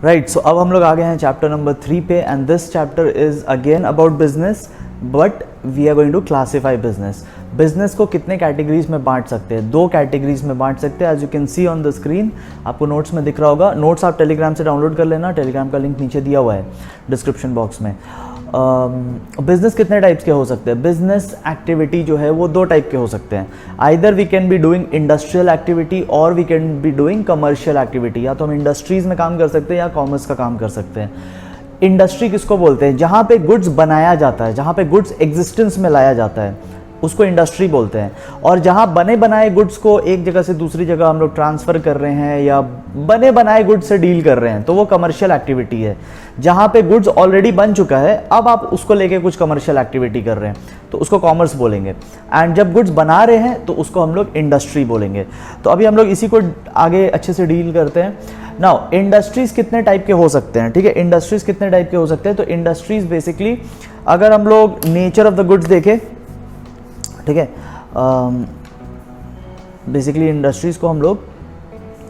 Right, सो अब हम लोग आ गए हैं चैप्टर नंबर 3 पे, and this chapter is again about business, but we are going to classify business. Business को कितने कैटेगरीज में बांट सकते हैं? 2 कैटेगरीज में बांट सकते हैं, as you can see on the screen. आपको नोट्स में दिख रहा होगा, नोट्स आप टेलीग्राम से डाउनलोड कर लेना, टेलीग्राम का लिंक नीचे दिया हुआ है डिस्क्रिप्शन बॉक्स में। बिजनेस कितने टाइप्स के हो सकते हैं? बिजनेस एक्टिविटी जो है वो 2 टाइप के हो सकते हैं। Either we can be doing industrial activity और we can be doing commercial activity. या तो हम इंडस्ट्रीज में काम कर सकते हैं या कॉमर्स का काम कर सकते हैं। इंडस्ट्री किसको बोलते हैं? जहाँ पे गुड्स बनाया जाता है, जहाँ पे गुड्स एग्जिस्टेंस में लाया जाता है, उसको इंडस्ट्री बोलते हैं। और जहाँ बने बनाए गुड्स को एक जगह से दूसरी जगह हम लोग ट्रांसफ़र कर रहे हैं या बने बनाए गुड्स से डील कर रहे हैं, तो वो कमर्शियल एक्टिविटी है। जहाँ पे गुड्स ऑलरेडी बन चुका है, अब आप उसको लेके कुछ कमर्शियल एक्टिविटी कर रहे हैं, तो उसको कॉमर्स बोलेंगे। एंड जब गुड्स बना रहे हैं तो उसको हम लोग इंडस्ट्री बोलेंगे। तो अभी हम लोग इसी को आगे अच्छे से डील करते हैं। नाउ इंडस्ट्रीज कितने टाइप के हो सकते हैं? ठीक है, इंडस्ट्रीज कितने टाइप के हो सकते हैं? तो इंडस्ट्रीज बेसिकली अगर हम लोग नेचर ऑफ द गुड्स देखें, ठीक है, बेसिकली इंडस्ट्रीज को हम लोग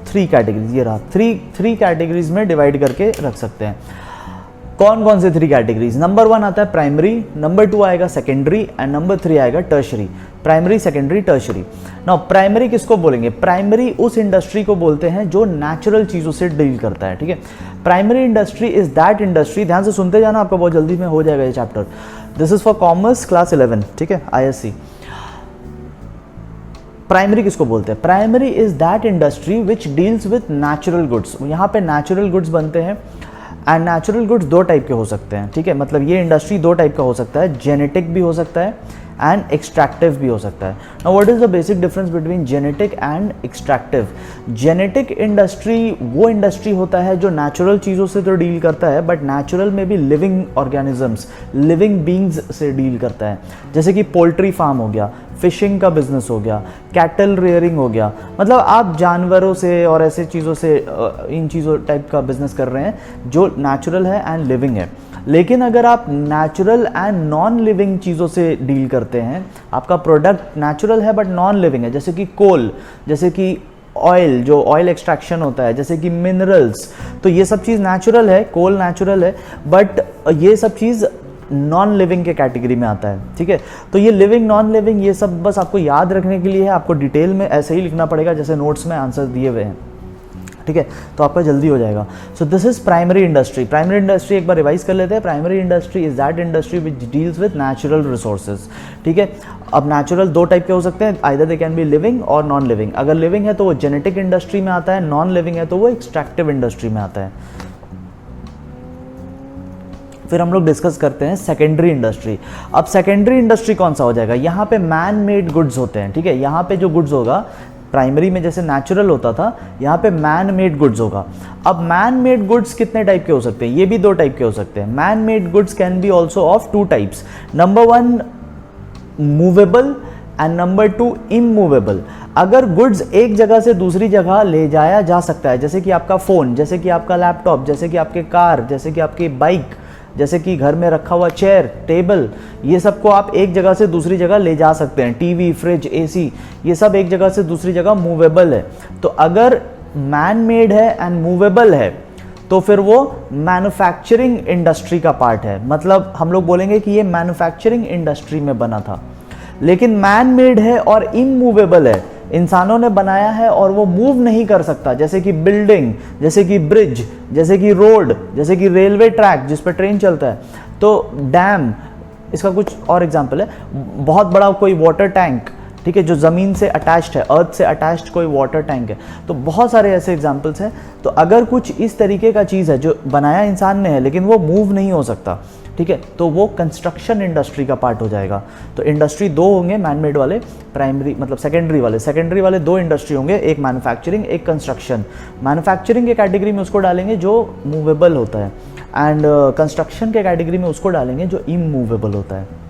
3 कैटेगरीज, ये रहा 3 कैटेगरीज में डिवाइड करके रख सकते हैं। कौन कौन से 3 कैटेगरीज? नंबर 1 आता है प्राइमरी, नंबर 2 आएगा सेकेंडरी एंड नंबर 3 आएगा tertiary. Primary, secondary, tertiary. Now primary किसको बोलेंगे? प्राइमरी उस इंडस्ट्री को बोलते हैं जो नेचुरल चीज़ों से डील करता है। ठीक है, primary industry is that industry, ध्यान से सुनते जाना, आपको बहुत जल्दी में हो जाएगा ये chapter. This is for commerce class 11, ठीक है, ISC। प्राइमरी किसको बोलते हैं? Primary is that industry which deals with natural goods. यहाँ पे नेचुरल गुड्स बनते हैं, एंड नेचुरल गुड्स 2 टाइप के हो सकते हैं। ठीक है, मतलब ये इंडस्ट्री 2 टाइप का हो सकता है, जेनेटिक भी हो सकता है एंड एक्सट्रैक्टिव भी हो सकता है। Now what is the basic difference between genetic and extractive? Genetic industry वो इंडस्ट्री होता है जो नेचुरल चीज़ों से तो डील करता है, बट नेचुरल में भी लिविंग ऑर्गेनिजम्स, लिविंग बींग्स से डील करता है। जैसे कि पोल्ट्री फार्म हो गया, फिशिंग का बिजनेस हो गया, कैटल रेयरिंग हो गया, मतलब आप जानवरों से और ऐसे चीज़ों से इन चीज़ों टाइप का बिजनेस कर रहे हैं जो नेचुरल है एंड लिविंग है। लेकिन अगर आप नेचुरल एंड नॉन लिविंग चीज़ों से डील करते हैं, आपका प्रोडक्ट नेचुरल है बट नॉन लिविंग है, जैसे कि कोल, जैसे कि ऑयल, जो ऑयल एक्सट्रैक्शन होता है, जैसे कि मिनरल्स, तो ये सब चीज़ नेचुरल है, कोल नेचुरल है, बट ये सब चीज़ नॉन लिविंग के कैटेगरी में आता है। ठीक है, तो ये लिविंग नॉन लिविंग ये सब बस आपको याद रखने के लिए है, आपको डिटेल में ऐसे ही लिखना पड़ेगा जैसे नोट्स में आंसर दिए हुए हैं। ठीक है, तो आपका जल्दी हो जाएगा। So this is primary industry. Primary industry एक बार रिवाइज कर लेते हैं। Primary industry is that industry which deals with natural resources. ठीक है, अब नेचुरल 2 टाइप के हो सकते हैं, either they can be living और नॉन लिविंग। अगर लिविंग है तो वो जेनेटिक इंडस्ट्री में आता है, नॉन लिविंग है तो वो एक्सट्रैक्टिव इंडस्ट्री में आता है। फिर हम लोग डिस्कस करते हैं सेकेंडरी इंडस्ट्री। अब सेकेंडरी इंडस्ट्री कौन सा हो जाएगा? यहाँ पे मैन मेड गुड्स होते हैं। ठीक है, यहाँ पे जो गुड्स होगा, प्राइमरी में जैसे नेचुरल होता था, यहाँ पे मैन मेड गुड्स होगा। अब मैन मेड गुड्स कितने टाइप के हो सकते हैं? ये भी 2 टाइप के हो सकते हैं। Man made goods can be also of 2 types. Number 1 movable and number 2 immovable. अगर गुड्स एक जगह से दूसरी जगह ले जाया जा सकता है, जैसे कि आपका फ़ोन, जैसे कि आपका लैपटॉप, जैसे कि आपके कार, जैसे कि आपकी बाइक, जैसे कि घर में रखा हुआ चेयर, टेबल, ये सब को आप एक जगह से दूसरी जगह ले जा सकते हैं। टीवी, फ्रिज, AC, ये सब एक जगह से दूसरी जगह मूवेबल है। तो अगर मैन मेड है एंड मूवेबल है तो फिर वो मैन्युफैक्चरिंग इंडस्ट्री का पार्ट है। मतलब हम लोग बोलेंगे कि ये मैन्युफैक्चरिंग इंडस्ट्री में बना था। लेकिन मैन मेड है और इमूवेबल है, इंसानों ने बनाया है और वो मूव नहीं कर सकता, जैसे कि बिल्डिंग, जैसे कि ब्रिज, जैसे कि रोड, जैसे कि रेलवे ट्रैक जिस पर ट्रेन चलता है, तो डैम, इसका कुछ और एग्जांपल है। बहुत बड़ा कोई वाटर टैंक, ठीक है, जो ज़मीन से अटैच्ड है, अर्थ से अटैच्ड कोई वाटर टैंक है। तो बहुत सारे ऐसे एग्जांपल्स हैं। तो अगर कुछ इस तरीके का चीज़ है जो बनाया इंसान ने है लेकिन वो मूव नहीं हो सकता, ठीक है, तो वो कंस्ट्रक्शन इंडस्ट्री का पार्ट हो जाएगा। तो इंडस्ट्री 2 होंगे मैन मेड वाले, प्राइमरी मतलब सेकेंडरी वाले 2 इंडस्ट्री होंगे, एक मैन्युफैक्चरिंग, एक कंस्ट्रक्शन। मैन्युफैक्चरिंग के कैटेगरी में उसको डालेंगे जो मूवेबल होता है, एंड कंस्ट्रक्शन के कैटेगरी में उसको डालेंगे जो इमूवेबल होता है।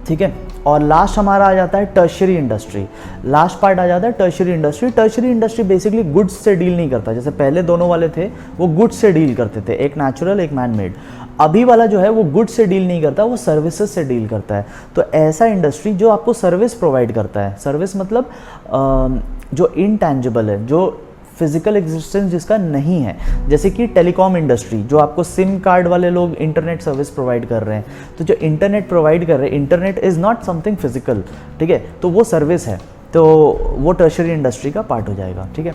ठीक है, और लास्ट हमारा आ जाता है टर्शरी इंडस्ट्री। लास्ट पार्ट आ जाता है tertiary industry. Tertiary industry basically goods से डील नहीं करता, जैसे पहले दोनों वाले थे वो गुड्स से डील करते थे, एक नेचुरल एक मैन मेड। अभी वाला जो है वो गुड्स से डील नहीं करता, वो सर्विसेज से डील करता है। तो ऐसा इंडस्ट्री जो आपको सर्विस प्रोवाइड करता है, सर्विस मतलब जो इनटैंजिबल है, जो फिजिकल एग्जिस्टेंस जिसका नहीं है, जैसे कि टेलीकॉम इंडस्ट्री, जो आपको सिम कार्ड वाले लोग इंटरनेट सर्विस प्रोवाइड कर रहे हैं, तो जो इंटरनेट प्रोवाइड कर रहे हैं, internet is not something physical, ठीक है, तो वो सर्विस है, तो वो टर्शरी इंडस्ट्री का पार्ट हो जाएगा, ठीक है।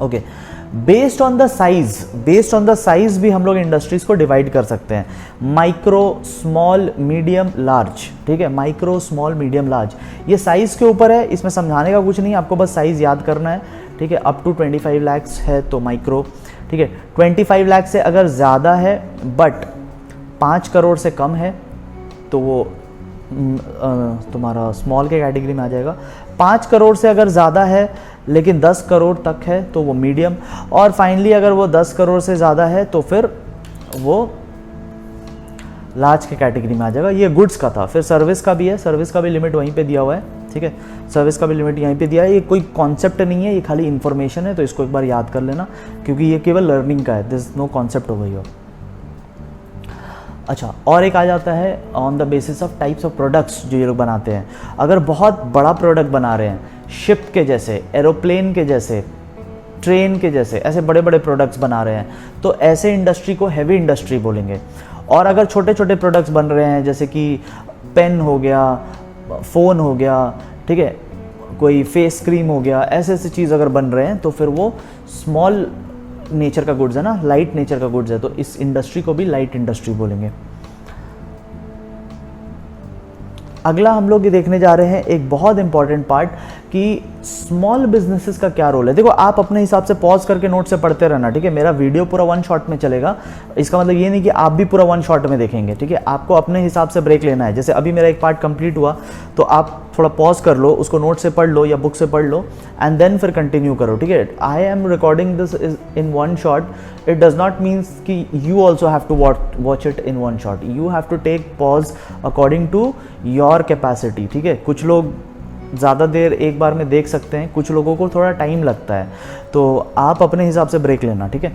Okay, based on the size भी हम लोग इंडस्ट्रीज को डिवाइड कर सकते हैं, माइक्रो, स्मॉल, मीडियम, लार्ज, ठीक है, माइक्रो, स्मॉल, मीडियम, लार्ज, ये साइज के ऊपर है, इसमें समझाने का कुछ नहीं, आपको बस साइज याद करना है, ठीक है। अप टू 25 लाख है तो माइक्रो, ठीक है। 25 लाख से अगर ज़्यादा है बट 5 करोड़ से कम है तो वो तुम्हारा स्मॉल के कैटेगरी में आ जाएगा। 5 करोड़ से अगर ज़्यादा है लेकिन 10 करोड़ तक है तो वो मीडियम, और फाइनली अगर वो 10 करोड़ से ज़्यादा है तो फिर वो लार्ज के कैटेगरी में आ जाएगा। ये गुड्स का था। फिर सर्विस का भी है, सर्विस का भी लिमिट वहीं पे दिया हुआ है, ठीक है, सर्विस का भी लिमिट यहीं पे दिया है। ये कोई कॉन्सेप्ट नहीं है, ये खाली इन्फॉर्मेशन है, तो इसको एक बार याद कर लेना क्योंकि ये केवल लर्निंग का है, this no concept over here. अच्छा, और एक आ जाता है on the basis of types of products जो ये लोग बनाते हैं। अगर बहुत बड़ा प्रोडक्ट बना रहे हैं, शिप के जैसे, एरोप्लेन के जैसे, ट्रेन के जैसे, ऐसे बड़े बड़े प्रोडक्ट्स बना रहे हैं, तो ऐसे इंडस्ट्री को हैवी इंडस्ट्री बोलेंगे। और अगर छोटे छोटे प्रोडक्ट्स बन रहे हैं जैसे कि पेन हो गया, फ़ोन हो गया, ठीक है, कोई फेस क्रीम हो गया, ऐसे ऐसे चीज़ अगर बन रहे हैं तो फिर वो स्मॉल नेचर का गुड्स है ना, लाइट नेचर का गुड्स है, तो इस इंडस्ट्री को भी लाइट इंडस्ट्री बोलेंगे। अगला हम लोग ये देखने जा रहे हैं एक बहुत इंपॉर्टेंट पार्ट कि स्मॉल बिजनेसेस का क्या रोल है। देखो, आप अपने हिसाब से पॉज करके नोट से पढ़ते रहना, ठीक है, मेरा वीडियो पूरा 1 शॉट में चलेगा, इसका मतलब ये नहीं कि आप भी पूरा 1 शॉट में देखेंगे, ठीक है, आपको अपने हिसाब से ब्रेक लेना है। जैसे अभी मेरा एक पार्ट कंप्लीट हुआ तो आप थोड़ा पॉज कर लो, उसको नोट से पढ़ लो या बुक से पढ़ लो एंड देन फिर कंटिन्यू करो, ठीक है। I am recording this is in 1 shot, it does not means कि you also have to watch it in 1 shot, you have to take pause according to your capacity, ठीक है। कुछ लोग ज़्यादा देर एक बार में देख सकते हैं, कुछ लोगों को थोड़ा टाइम लगता है, तो आप अपने हिसाब से ब्रेक लेना, ठीक है।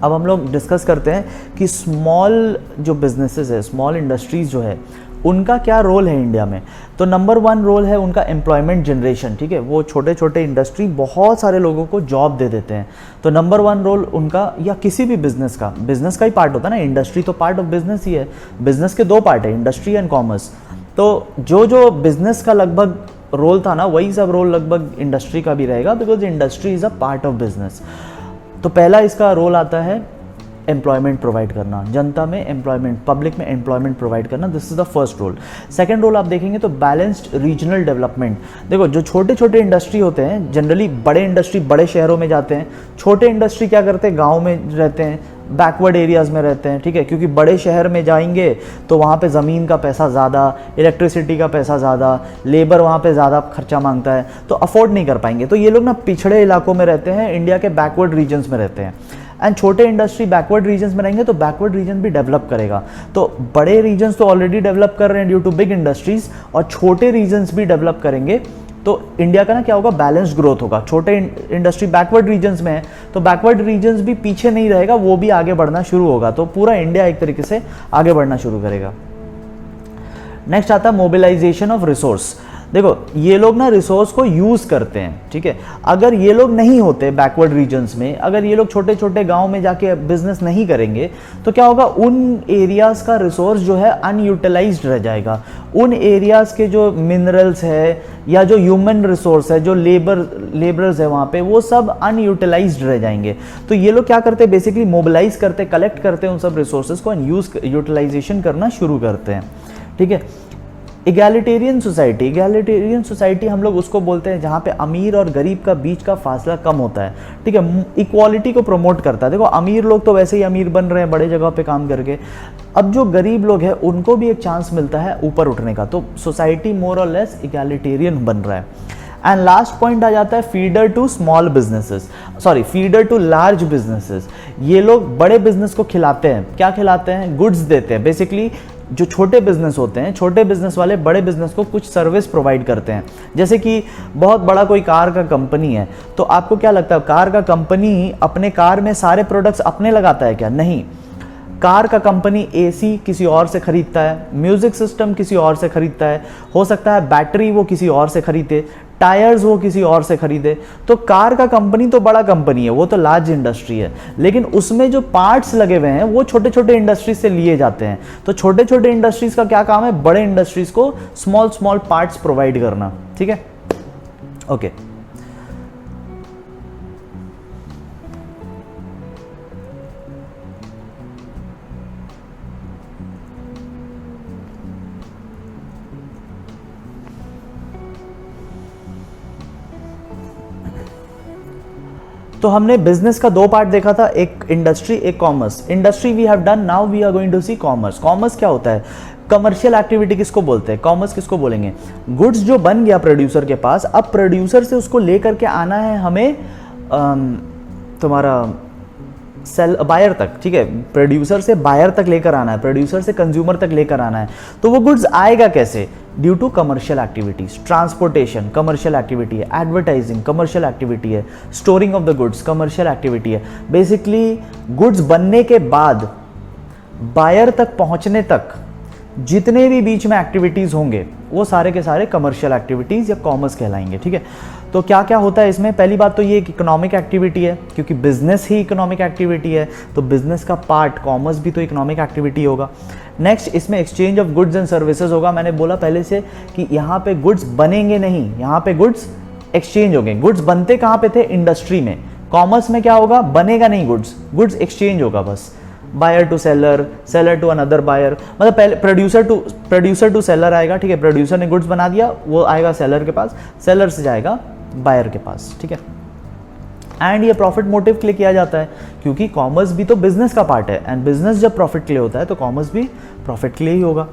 अब हम लोग डिस्कस करते हैं कि स्मॉल जो बिजनेसेस है, स्मॉल इंडस्ट्रीज़ जो है, उनका क्या रोल है इंडिया में। तो नंबर 1 रोल है उनका एम्प्लॉयमेंट जनरेशन, ठीक है, वो छोटे छोटे इंडस्ट्री बहुत सारे लोगों को जॉब दे देते हैं, तो नंबर 1 रोल उनका, या किसी भी बिजनेस का ही पार्ट होता है ना, इंडस्ट्री तो पार्ट ऑफ बिजनेस ही है, बिजनेस के 2 पार्ट है, इंडस्ट्री एंड कॉमर्स, तो जो बिजनेस का लगभग रोल था ना, वही सब रोल लगभग इंडस्ट्री का भी रहेगा, because industry is a part of business. तो पहला इसका रोल आता है एम्प्लॉयमेंट प्रोवाइड करना, जनता में एम्प्लॉयमेंट, पब्लिक में एम्प्लॉयमेंट प्रोवाइड करना, this is the first role. Second role आप देखेंगे तो बैलेंस्ड रीजनल डेवलपमेंट। देखो, जो छोटे छोटे इंडस्ट्री होते हैं, जनरली बड़े इंडस्ट्री बड़े शहरों में जाते हैं, छोटे इंडस्ट्री क्या करते हैं, गाँव में रहते हैं, बैकवर्ड एरियाज़ में रहते हैं, ठीक है, क्योंकि बड़े शहर में जाएंगे तो वहाँ पे ज़मीन का पैसा ज़्यादा, इलेक्ट्रिसिटी का पैसा ज़्यादा, लेबर वहाँ पे ज़्यादा खर्चा मांगता है, तो अफोर्ड नहीं कर पाएंगे। तो ये लोग ना पिछड़े इलाकों में रहते हैं, इंडिया के बैकवर्ड रीजन्स में रहते हैं, एंड छोटे इंडस्ट्री बैकवर्ड रीजन्स में रहेंगे तो बैकवर्ड रीजन भी डेवलप करेगा। तो बड़े रीजन्स तो ऑलरेडी डेवलप कर रहे हैं ड्यू टू बिग इंडस्ट्रीज, और छोटे रीजन्स भी डेवलप करेंगे, तो इंडिया का ना क्या होगा, बैलेंस्ड ग्रोथ होगा। छोटे इंडस्ट्री बैकवर्ड रीजन्स में है तो बैकवर्ड रीजन्स भी पीछे नहीं रहेगा, वो भी आगे बढ़ना शुरू होगा, तो पूरा इंडिया एक तरीके से आगे बढ़ना शुरू करेगा। नेक्स्ट आता है मोबिलाइजेशन ऑफ रिसोर्स। देखो, ये लोग ना रिसोर्स को यूज़ करते हैं, ठीक है, अगर ये लोग नहीं होते बैकवर्ड रीजन्स में, अगर ये लोग छोटे छोटे गांव में जाके बिजनेस नहीं करेंगे तो क्या होगा, उन एरियाज़ का रिसोर्स जो है अनयूटिलाइज्ड रह जाएगा। उन एरियाज़ के जो मिनरल्स है या जो ह्यूमन रिसोर्स है, जो लेबरर्स है वहाँ पे, वो सब अनयूटिलाइज्ड रह जाएंगे। तो ये लोग क्या करते हैं, बेसिकली मोबिलाइज करते, कलेक्ट करते हैं उन सब रिसोर्सेज को, एंड यूटिलाइजेशन करना शुरू करते हैं, ठीक है। इगैलिटेरियन सोसाइटी हम लोग उसको बोलते हैं जहाँ पे अमीर और गरीब का बीच का फासला कम होता है, ठीक है, इक्वालिटी को प्रमोट करता है। देखो, अमीर लोग तो वैसे ही अमीर बन रहे हैं बड़े जगह पे काम करके, अब जो गरीब लोग हैं उनको भी एक चांस मिलता है ऊपर उठने का, तो सोसाइटी मोर और लेस इगैलिटेरियन बन रहा है। एंड लास्ट पॉइंट आ जाता है feeder to small businesses, feeder to large businesses. ये लोग बड़े बिजनेस को खिलाते हैं, क्या खिलाते हैं, गुड्स देते हैं। बेसिकली जो छोटे बिजनेस होते हैं, छोटे बिजनेस वाले बड़े बिजनेस को कुछ सर्विस प्रोवाइड करते हैं। जैसे कि बहुत बड़ा कोई कार का कंपनी है, तो आपको क्या लगता है, कार का कंपनी अपने कार में सारे प्रोडक्ट्स अपने लगाता है क्या? नहीं, कार का कंपनी एसी किसी और से खरीदता है, म्यूजिक सिस्टम किसी और से खरीदता है, हो सकता है बैटरी वो किसी और से खरीदे, टायर्स वो किसी और से खरीदे। तो कार का कंपनी तो बड़ा कंपनी है, वो तो लार्ज इंडस्ट्री है, लेकिन उसमें जो पार्ट्स लगे हुए हैं वो छोटे छोटे इंडस्ट्रीज से लिए जाते हैं। तो छोटे छोटे इंडस्ट्रीज का क्या काम है, बड़े इंडस्ट्रीज को स्मॉल स्मॉल पार्ट्स प्रोवाइड करना। ठीक है, ओके। तो हमने बिजनेस का दो पार्ट देखा था, एक इंडस्ट्री एक commerce. Industry we have done, now we are going to see commerce. Commerce क्या होता है, कमर्शियल एक्टिविटी किसको बोलते हैं, कॉमर्स किसको बोलेंगे। गुड्स जो बन गया प्रोड्यूसर के पास, अब प्रोड्यूसर से उसको लेकर के आना है हमें तुम्हारा सेल बायर तक। ठीक है, प्रोड्यूसर से बायर तक लेकर आना है, प्रोड्यूसर से कंज्यूमर तक लेकर आना है। तो वो गुड्स आएगा कैसे, due to commercial activities. Transportation commercial activity है, एडवर्टाइजिंग कमर्शियल एक्टिविटी है, storing of the goods commercial activity है। बेसिकली गुड्स बनने के बाद बायर तक पहुंचने तक जितने भी बीच में एक्टिविटीज होंगे वो सारे के सारे कमर्शियल एक्टिविटीज या कॉमर्स कहलाएंगे। ठीक है, तो क्या क्या होता है इसमें, पहली बात तो ये एक इकोनॉमिक एक्टिविटी है, क्योंकि बिजनेस ही इकोनॉमिक एक्टिविटी है, तो बिजनेस का पार्ट कॉमर्स भी तो इकोनॉमिक एक्टिविटी होगा। नेक्स्ट इसमें exchange of goods and services होगा। मैंने बोला पहले से कि यहाँ पे गुड्स बनेंगे नहीं, यहाँ पे गुड्स एक्सचेंज होंगे। गुड्स बनते कहाँ पे थे, इंडस्ट्री में। कॉमर्स में क्या होगा, बनेगा नहीं गुड्स, गुड्स एक्सचेंज होगा बस, buyer to seller, seller to another buyer. मतलब पहले प्रोड्यूसर टू सेलर आएगा। ठीक है, प्रोड्यूसर ने गुड्स बना दिया, वो आएगा सेलर के पास, सेलर से जाएगा बायर के पास। ठीक है, एंड ये प्रॉफिट मोटिव के लिए किया जाता है, क्योंकि कॉमर्स भी तो बिजनेस का पार्ट है, एंड बिजनेस जब प्रॉफिट के लिए होता है तो कॉमर्स भी प्रॉफिट के लिए ही होगा।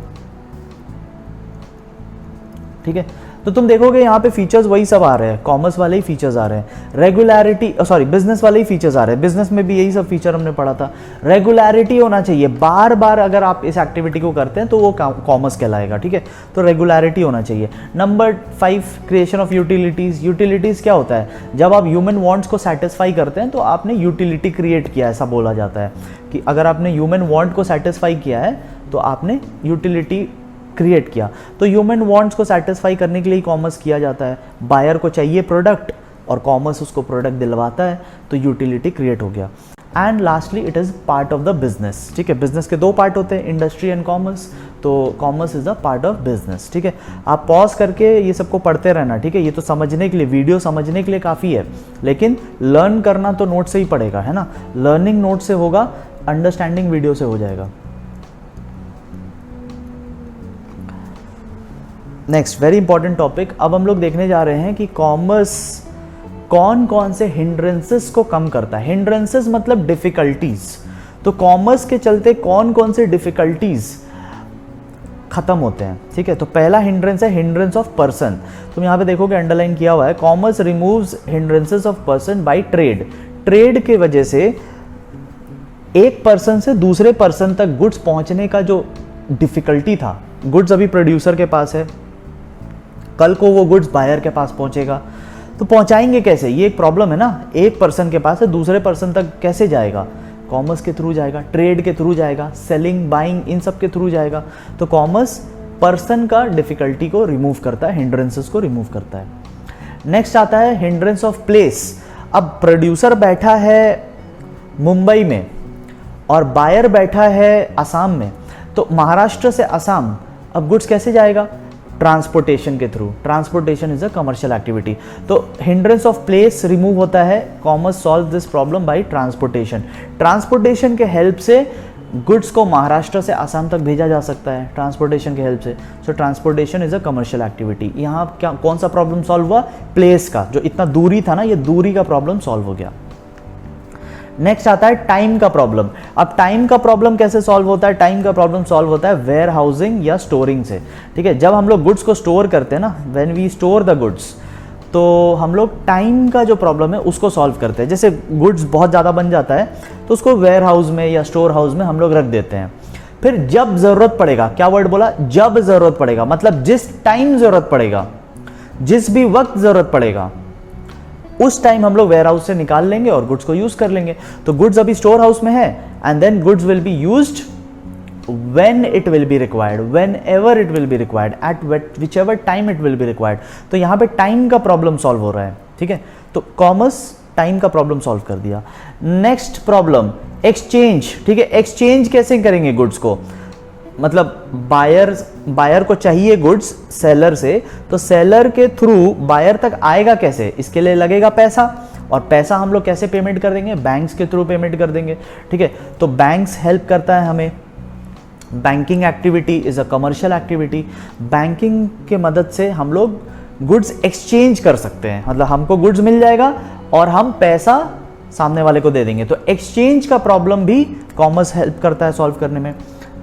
ठीक है, तो तुम देखोगे यहाँ पे फीचर्स वही सब आ रहे हैं, कॉमर्स वाले ही फीचर्स आ रहे हैं। रेगुलरिटी, सॉरी बिजनेस वाले ही फीचर्स आ रहे हैं। बिजनेस में भी यही सब फीचर हमने पढ़ा था। रेगुलरिटी होना चाहिए, बार बार अगर आप इस एक्टिविटी को करते हैं तो वो कॉमर्स कहलाएगा। ठीक है, तो रेगुलरिटी होना चाहिए। Number 5, creation of utilities. Utilities क्या होता है, जब आप ह्यूमन वांट्स को सेटिस्फाई करते हैं तो आपने यूटिलिटी क्रिएट किया, ऐसा बोला जाता है कि अगर आपने ह्यूमन वांट को सेटिस्फाई किया है तो आपने यूटिलिटी क्रिएट किया। तो ह्यूमन वांट्स को सेटिस्फाई करने के लिए कॉमर्स किया जाता है। बायर को चाहिए प्रोडक्ट और कॉमर्स उसको प्रोडक्ट दिलवाता है, तो यूटिलिटी क्रिएट हो गया। And lastly it is part of the business. ठीक है, बिजनेस के दो पार्ट होते हैं, इंडस्ट्री एंड कॉमर्स। तो commerce is a part of business. ठीक है, आप पॉज करके ये सबको पढ़ते रहना। ठीक है, ये तो समझने के लिए, वीडियो समझने के लिए काफ़ी है, लेकिन लर्न करना तो नोट से ही पड़ेगा, है ना। लर्निंग नोट से होगा, अंडरस्टैंडिंग वीडियो से हो जाएगा। नेक्स्ट वेरी इंपॉर्टेंट टॉपिक, अब हम लोग देखने जा रहे हैं कि कॉमर्स कौन कौन से हिंड्रेंसेस को कम करता है। हिंड्रेंसेस मतलब डिफिकल्टीज। तो कॉमर्स के चलते कौन कौन से डिफिकल्टीज खत्म होते हैं। ठीक है, तो पहला हिंड्रेंस है हिंड्रेंस ऑफ पर्सन। तुम यहाँ पे देखोगे अंडरलाइन किया हुआ है, commerce removes hindrances of person by trade. Trade के वजह से एक पर्सन से दूसरे पर्सन तक गुड्स पहुंचने का जो डिफिकल्टी था, गुड्स अभी प्रोड्यूसर के पास है, कल को वो गुड्स बायर के पास पहुंचेगा, तो पहुंचाएंगे कैसे, ये एक प्रॉब्लम है ना। एक पर्सन के पास है, दूसरे पर्सन तक कैसे जाएगा, कॉमर्स के थ्रू जाएगा, ट्रेड के थ्रू जाएगा, सेलिंग बाइंग इन सब के थ्रू जाएगा। तो कॉमर्स पर्सन का डिफिकल्टी को रिमूव करता है, हिंड्रेंसेस को रिमूव करता है। नेक्स्ट आता है हिंड्रेंस ऑफ प्लेस। अब प्रोड्यूसर बैठा है मुंबई में और बायर बैठा है असम में, तो महाराष्ट्र से असम अब गुड्स कैसे जाएगा, ट्रांसपोर्टेशन के थ्रू। Transportation is a commercial activity. तो हिंड्रेंस ऑफ प्लेस रिमूव होता है, commerce solve this problem by transportation. Transportation के हेल्प से गुड्स को महाराष्ट्र से असम तक भेजा जा सकता है, ट्रांसपोर्टेशन के हेल्प से। So transportation is a commercial activity. यहाँ क्या कौन सा प्रॉब्लम सॉल्व हुआ, प्लेस का, जो इतना दूरी था ना, ये दूरी का प्रॉब्लम सॉल्व हो गया। नेक्स्ट आता है टाइम का प्रॉब्लम। अब टाइम का प्रॉब्लम कैसे सॉल्व होता है, टाइम का प्रॉब्लम सॉल्व होता है वेयर हाउसिंग या स्टोरिंग से। ठीक है, जब हम लोग गुड्स को स्टोर करते हैं ना, when we store the goods, तो हम लोग टाइम का जो प्रॉब्लम है उसको सॉल्व करते हैं। जैसे गुड्स बहुत ज़्यादा बन जाता है तो उसको वेयर हाउस में या स्टोर हाउस में हम लोग रख देते हैं। फिर जब ज़रूरत पड़ेगा, क्या वर्ड बोला, जब ज़रूरत पड़ेगा, मतलब जिस टाइम ज़रूरत पड़ेगा, जिस भी वक्त ज़रूरत पड़ेगा, उस टाइम हम लोग वेयर हाउस से निकाल लेंगे और गुड्स को यूज कर लेंगे। तो गुड्स अभी स्टोर हाउस में है and then goods will be used when it will be required, whenever it will be required, at whichever time it will be required। तो यहाँ पे टाइम का प्रॉब्लम सॉल्व हो रहा है, ठीक है। तो कॉमर्स टाइम का प्रॉब्लम सॉल्व कर दिया। नेक्स्ट प्रॉब्लम एक्सचेंज, ठीक है। एक्सचेंज कैसे करेंगे गुड्स को, मतलब बायर को चाहिए गुड्स सेलर से, तो सेलर के थ्रू बायर तक आएगा कैसे, इसके लिए लगेगा पैसा, और पैसा हम लोग कैसे पेमेंट कर देंगे, बैंक्स के थ्रू पेमेंट कर देंगे, ठीक है। तो बैंक्स हेल्प करता है हमें। Banking activity is a commercial activity. Banking के मदद से हम लोग गुड्स एक्सचेंज कर सकते हैं, मतलब हमको गुड्स मिल जाएगा और हम पैसा सामने वाले को दे देंगे। तो एक्सचेंज का प्रॉब्लम भी कॉमर्स हेल्प करता है सॉल्व करने में,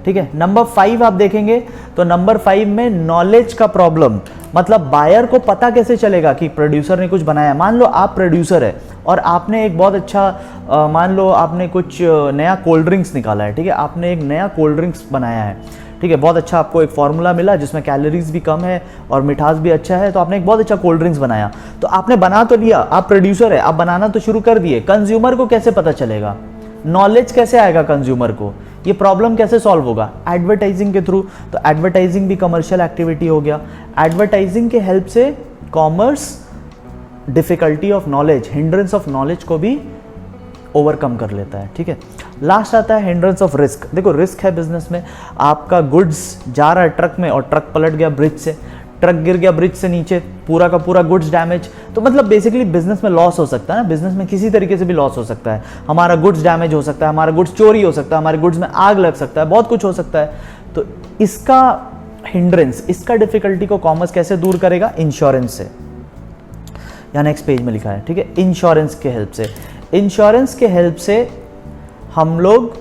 ठीक है। नंबर 5 आप देखेंगे तो नंबर 5 में नॉलेज का प्रॉब्लम, मतलब बायर को पता कैसे चलेगा कि प्रोड्यूसर ने कुछ बनाया। मान लो आप प्रोड्यूसर है और आपने एक बहुत अच्छा मान लो आपने कुछ नया कोल्ड ड्रिंक्स निकाला है, ठीक है। आपने एक नया कोल्ड ड्रिंक्स बनाया है, ठीक है। बहुत अच्छा आपको एक फार्मूला मिला जिसमें कैलोरीज भी कम है और मिठास भी अच्छा है, तो आपने एक बहुत अच्छा कोल्ड ड्रिंक्स बनाया। तो आपने बना तो लिया, आप प्रोड्यूसर है, आप बनाना तो शुरू कर दिए, कंज्यूमर को कैसे पता चलेगा, नॉलेज कैसे आएगा कंज्यूमर को, ये प्रॉब्लम कैसे सॉल्व होगा, एडवर्टाइजिंग के थ्रू। तो एडवर्टाइजिंग भी कमर्शियल एक्टिविटी हो गया। एडवर्टाइजिंग के हेल्प से commerce difficulty of knowledge, hindrance of knowledge को भी ओवरकम कर लेता है, ठीक है। लास्ट आता है हिंड्रेंस ऑफ रिस्क। देखो रिस्क है बिजनेस में, आपका गुड्स जा रहा है ट्रक में और ट्रक पलट गया ब्रिज से, ट्रक गिर गया ब्रिज से नीचे, पूरा का पूरा गुड्स डैमेज। तो मतलब बेसिकली बिजनेस में लॉस हो सकता है ना, बिजनेस में किसी तरीके से भी लॉस हो सकता है। हमारा गुड्स डैमेज हो सकता है, हमारा गुड्स चोरी हो सकता है, हमारे गुड्स में आग लग सकता है, बहुत कुछ हो सकता है। तो इसका हिंड्रेंस, इसका डिफिकल्टी को कॉमर्स कैसे दूर करेगा, इंश्योरेंस से। यहाँ नेक्स्ट पेज में लिखा है, ठीक है। इंश्योरेंस के हेल्प से, इंश्योरेंस के हेल्प से हम लोग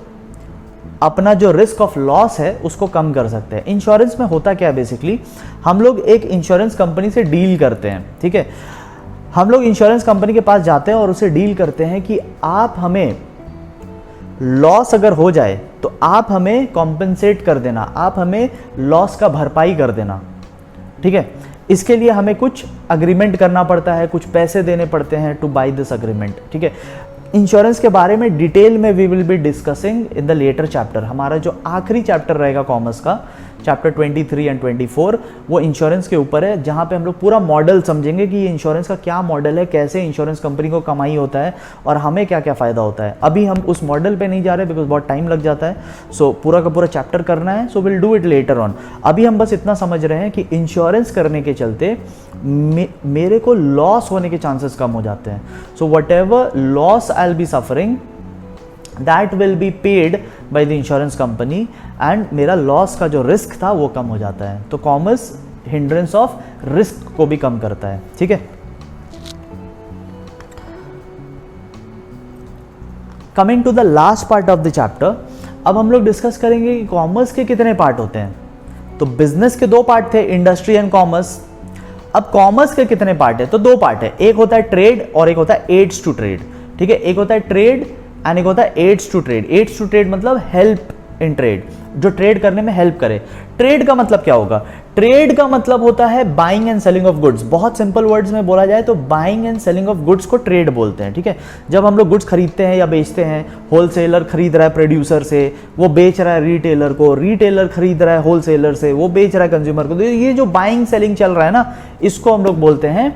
अपना जो रिस्क ऑफ लॉस है उसको कम कर सकते हैं। इंश्योरेंस में होता क्या है, बेसिकली हम लोग एक इंश्योरेंस कंपनी से डील करते हैं, ठीक है। हम लोग इंश्योरेंस कंपनी के पास जाते हैं और उसे डील करते हैं कि आप हमें लॉस अगर हो जाए तो आप हमें कॉम्पेंसेट कर देना, आप हमें लॉस का भरपाई कर देना, ठीक है। इसके लिए हमें कुछ अग्रीमेंट करना पड़ता है, कुछ पैसे देने पड़ते हैं टू बाई दिस अग्रीमेंट, ठीक है। इंश्योरेंस के बारे में डिटेल में we will be discussing in the later chapter. हमारा जो आखिरी चैप्टर रहेगा कॉमर्स का, चैप्टर 23 एंड 24, वो इंश्योरेंस के ऊपर है, जहाँ पे हम लोग पूरा मॉडल समझेंगे कि ये इंश्योरेंस का क्या मॉडल है, कैसे इंश्योरेंस कंपनी को कमाई होता है और हमें क्या क्या फ़ायदा होता है। अभी हम उस मॉडल पे नहीं जा रहे बिकॉज बहुत टाइम लग जाता है, सो पूरा का पूरा चैप्टर करना है, so will do it later on. अभी हम बस इतना समझ रहे हैं कि इंश्योरेंस करने के चलते मेरे को लॉस होने के चांसेस कम हो जाते हैं। So what ever loss I will be suffering that will be paid by the insurance company, and मेरा लॉस का जो रिस्क था वो कम हो जाता है। तो कॉमर्स हिंड्रेंस ऑफ रिस्क को भी कम करता है, ठीक है। Coming to the last part of the chapter, अब हम लोग डिस्कस करेंगे कि कॉमर्स के कितने पार्ट होते हैं। तो बिजनेस के 2 पार्ट थे, इंडस्ट्री एंड कॉमर्स। अब कॉमर्स के कितने पार्ट है, तो 2 पार्ट है, एक होता है ट्रेड और एक होता है एड्स टू ट्रेड, ठीक है। एक होता है ट्रेड एंड एक होता है aids to trade. Aids to trade मतलब हेल्प इन ट्रेड, जो ट्रेड करने में हेल्प करे। ट्रेड का मतलब क्या होगा, ट्रेड का मतलब होता है buying and selling of goods. बहुत सिंपल वर्ड्स में बोला जाए तो buying and selling of goods को ट्रेड बोलते हैं, ठीक है। जब हम लोग गुड्स खरीदते हैं या बेचते हैं, होलसेलर खरीद रहा है प्रोड्यूसर से, वो बेच रहा है रिटेलर को, रिटेलर खरीद रहा है होलसेलर से, वो बेच रहा है कंज्यूमर को। तो ये जो बाइंग सेलिंग चल रहा है ना, इसको हम लोग बोलते हैं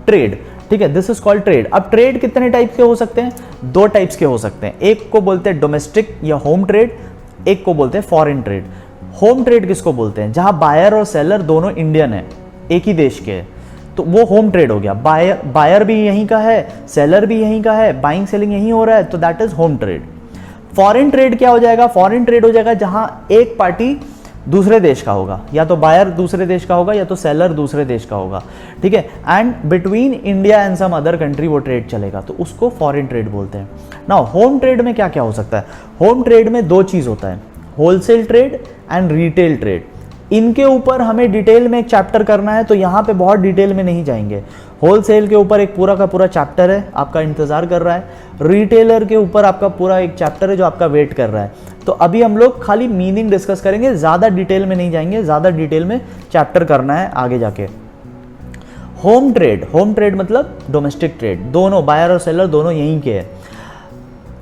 ट्रेड, ठीक है। This is called trade. अब ट्रेड कितने टाइप के हो सकते हैं, 2 टाइप्स के हो सकते हैं। एक को बोलते हैं डोमेस्टिक या होम ट्रेड, एक को बोलते हैं फॉरेन ट्रेड। होम ट्रेड किसको बोलते हैं, जहां बायर और सेलर दोनों इंडियन है, एक ही देश के है, तो वो होम ट्रेड हो गया। बायर भी यहीं का है, सेलर भी यहीं का है, बाइंग सेलिंग यहीं हो रहा है, तो that is home trade. Foreign trade क्या हो जाएगा, फॉरेन ट्रेड हो जाएगा जहां एक पार्टी दूसरे देश का होगा, या तो बायर दूसरे देश का होगा या तो सेलर दूसरे देश का होगा, ठीक है। And between India and some other country वो ट्रेड चलेगा, तो उसको फॉरेन ट्रेड बोलते हैं। नाउ होम ट्रेड में क्या क्या हो सकता है, होम ट्रेड में 2 चीज होता है, wholesale trade and retail trade. इनके ऊपर हमें डिटेल में एक चैप्टर करना है, तो यहाँ पे बहुत डिटेल में नहीं जाएंगे। होलसेल के ऊपर एक पूरा का पूरा चैप्टर है, आपका इंतजार कर रहा है। रिटेलर के ऊपर आपका पूरा एक चैप्टर है जो आपका वेट कर रहा है। तो अभी हम लोग खाली मीनिंग डिस्कस करेंगे, ज़्यादा डिटेल में नहीं जाएंगे, ज़्यादा डिटेल में चैप्टर करना है आगे जाके। होम ट्रेड मतलब डोमेस्टिक ट्रेड, दोनों बायर और सेलर दोनों यहीं के हैं।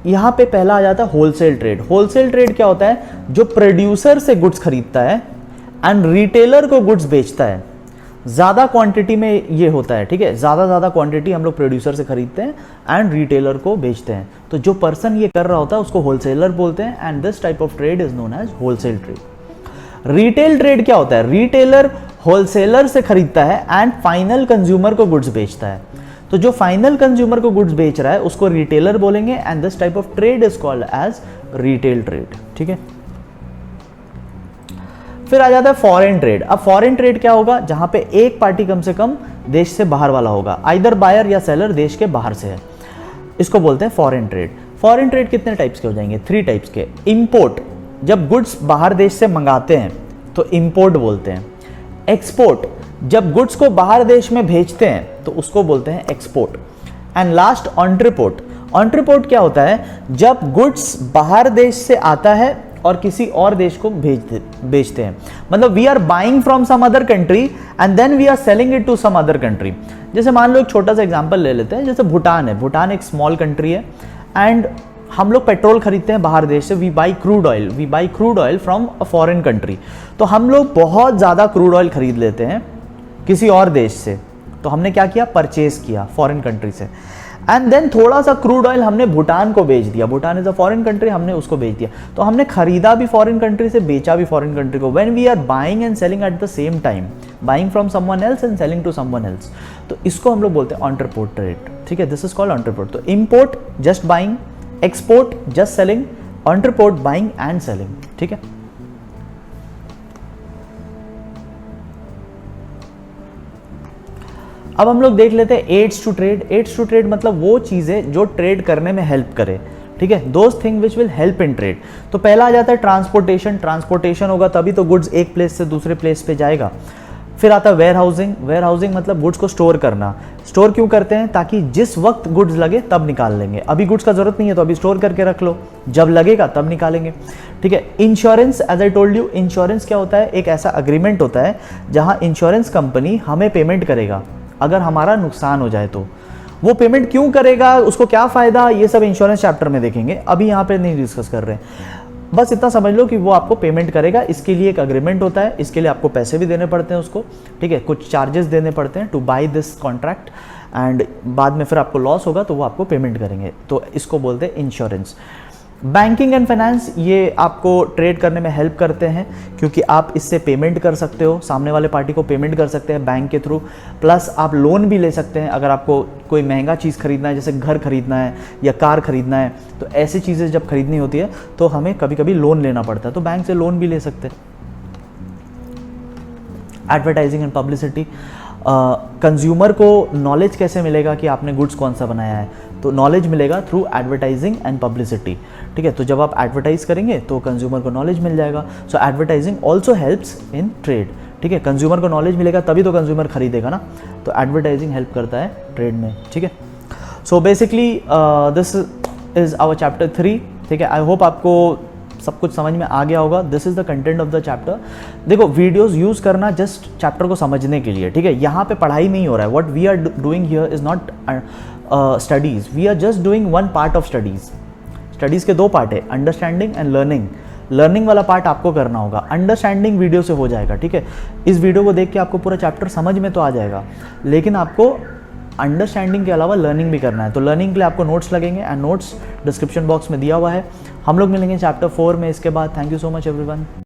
यहाँ पे पहला आ जाता है होलसेल ट्रेड। होलसेल ट्रेड क्या होता है? जो प्रोड्यूसर से गुड्स खरीदता है एंड रिटेलर को गुड्स बेचता है। ज़्यादा क्वांटिटी में ये होता है, ठीक है, ज़्यादा क्वांटिटी हम लोग प्रोड्यूसर से खरीदते हैं एंड रिटेलर को बेचते हैं। तो जो पर्सन ये कर रहा होता है उसको होलसेलर बोलते हैं and this type of trade is known as wholesale trade. Retail trade क्या होता है? रिटेलर होलसेलर से खरीदता है एंड फाइनल कंज्यूमर को गुड्स बेचता है। तो जो फाइनल कंज्यूमर को गुड्स बेच रहा है उसको रिटेलर बोलेंगे and this type of trade is called as retail trade, ठीक है। फिर आ जाता है फॉरेन ट्रेड। अब फॉरेन ट्रेड क्या होगा? जहां पे एक पार्टी कम से कम देश से बाहर वाला होगा, आइदर बायर या सेलर देश के बाहर से है, इसको बोलते हैं फॉरेन ट्रेड। फॉरेन ट्रेड कितने टाइप्स के हो जाएंगे? 3 टाइप्स के। इंपोर्ट, जब गुड्स बाहर देश से मंगाते हैं तो इंपोर्ट बोलते हैं। एक्सपोर्ट, जब गुड्स को बाहर देश में भेजते हैं तो उसको बोलते हैं export. And last entrepot. Entrepot क्या होता है? जब गुड्स बाहर देश से आता है और किसी और देश को बेचते हैं, मतलब we are buying from some other country and then we are selling it to some other country. जैसे मान लो एक छोटा सा एग्जांपल ले लेते हैं, जैसे भूटान है। भूटान एक स्मॉल कंट्री है एंड हम लोग पेट्रोल खरीदते हैं बाहर देश से। We buy crude oil from a foreign country. तो हम लोग बहुत ज़्यादा क्रूड ऑयल खरीद लेते हैं किसी और देश से। तो हमने क्या किया? परचेज किया फॉरेन कंट्री से एंड देन थोड़ा सा क्रूड ऑयल हमने भूटान को बेच दिया। Bhutan is a foreign country, हमने उसको बेच दिया। तो हमने खरीदा भी फॉरेन कंट्री से, बेचा भी फॉरेन कंट्री को। When we are buying and selling at the same time, buying from someone else and selling to someone else, तो इसको हम लोग बोलते हैं ऑन्ट्रीपोर्ट ट्रेड, ठीक है। This is called entrepot. तो import just buying, export just selling, entrepot buying and selling, ठीक है। अब हम लोग देख लेते हैं aids to trade. Aids to trade मतलब वो चीज़ें जो ट्रेड करने में हेल्प करे, ठीक है, those thing which will help in trade. तो पहला आ जाता है ट्रांसपोर्टेशन। ट्रांसपोर्टेशन होगा तभी तो गुड्स एक प्लेस से दूसरे प्लेस पे जाएगा। फिर आता है वेयर हाउसिंग। वेयर हाउसिंग मतलब गुड्स को स्टोर करना। स्टोर क्यों करते हैं? ताकि जिस वक्त गुड्स लगे तब निकाल लेंगे। अभी गुड्स का जरूरत नहीं है तो अभी स्टोर करके रख लो, जब लगेगा तब निकालेंगे, ठीक है। Insurance, as I told you, insurance क्या होता है? एक ऐसा अग्रीमेंट होता है जहां इंश्योरेंस कंपनी हमें पेमेंट करेगा अगर हमारा नुकसान हो जाए। तो वो पेमेंट क्यों करेगा, उसको क्या फ़ायदा, ये सब इंश्योरेंस चैप्टर में देखेंगे, अभी यहाँ पे नहीं डिस्कस कर रहे हैं। बस इतना समझ लो कि वो आपको पेमेंट करेगा, इसके लिए एक अग्रीमेंट होता है, इसके लिए आपको पैसे भी देने पड़ते हैं उसको, ठीक है, कुछ चार्जेस देने पड़ते हैं two by this contract and बाद में फिर आपको लॉस होगा तो वो आपको पेमेंट करेंगे। तो इसको बोलते हैं इंश्योरेंस। बैंकिंग एंड फाइनेंस, ये आपको ट्रेड करने में हेल्प करते हैं क्योंकि आप इससे पेमेंट कर सकते हो, सामने वाले पार्टी को पेमेंट कर सकते हैं बैंक के थ्रू। प्लस आप लोन भी ले सकते हैं अगर आपको कोई महंगा चीज़ खरीदना है, जैसे घर खरीदना है या कार खरीदना है, तो ऐसी चीज़ें जब खरीदनी होती है तो हमें कभी कभी लोन लेना पड़ता है, तो बैंक से लोन भी ले सकते हैं। एडवर्टाइजिंग एंड पब्लिसिटी, कंज्यूमर को नॉलेज कैसे मिलेगा कि आपने गुड्स कौन सा बनाया है? तो नॉलेज मिलेगा थ्रू एडवर्टाइजिंग एंड पब्लिसिटी, ठीक है। तो जब आप एडवर्टाइज करेंगे तो कंज्यूमर को नॉलेज मिल जाएगा। So advertising also helps in trade, ठीक है। कंज्यूमर को नॉलेज मिलेगा तभी तो कंज्यूमर खरीदेगा ना, तो एडवर्टाइजिंग हेल्प करता है ट्रेड में, ठीक है। So basically this is our chapter 3, ठीक है। आई होप आपको सब कुछ समझ में आ गया होगा। This is the content of the chapter. देखो, वीडियोस यूज करना जस्ट चैप्टर को समझने के लिए, ठीक है। यहाँ पे पढ़ाई नहीं हो रहा है। What we are doing here is not studies, we are just doing one part of studies. Studies के 2 पार्ट है, अंडरस्टैंडिंग एंड लर्निंग। लर्निंग वाला पार्ट आपको करना होगा, अंडरस्टैंडिंग वीडियो से हो जाएगा, ठीक है। इस वीडियो को देख के आपको पूरा चैप्टर समझ में तो आ जाएगा, लेकिन आपको अंडरस्टैंडिंग के अलावा लर्निंग भी करना है। तो लर्निंग के लिए आपको नोट्स लगेंगे एंड नोट्स डिस्क्रिप्शन बॉक्स में दिया हुआ है। हम लोग मिलेंगे चैप्टर 4 में इसके बाद। Thank you so much everyone.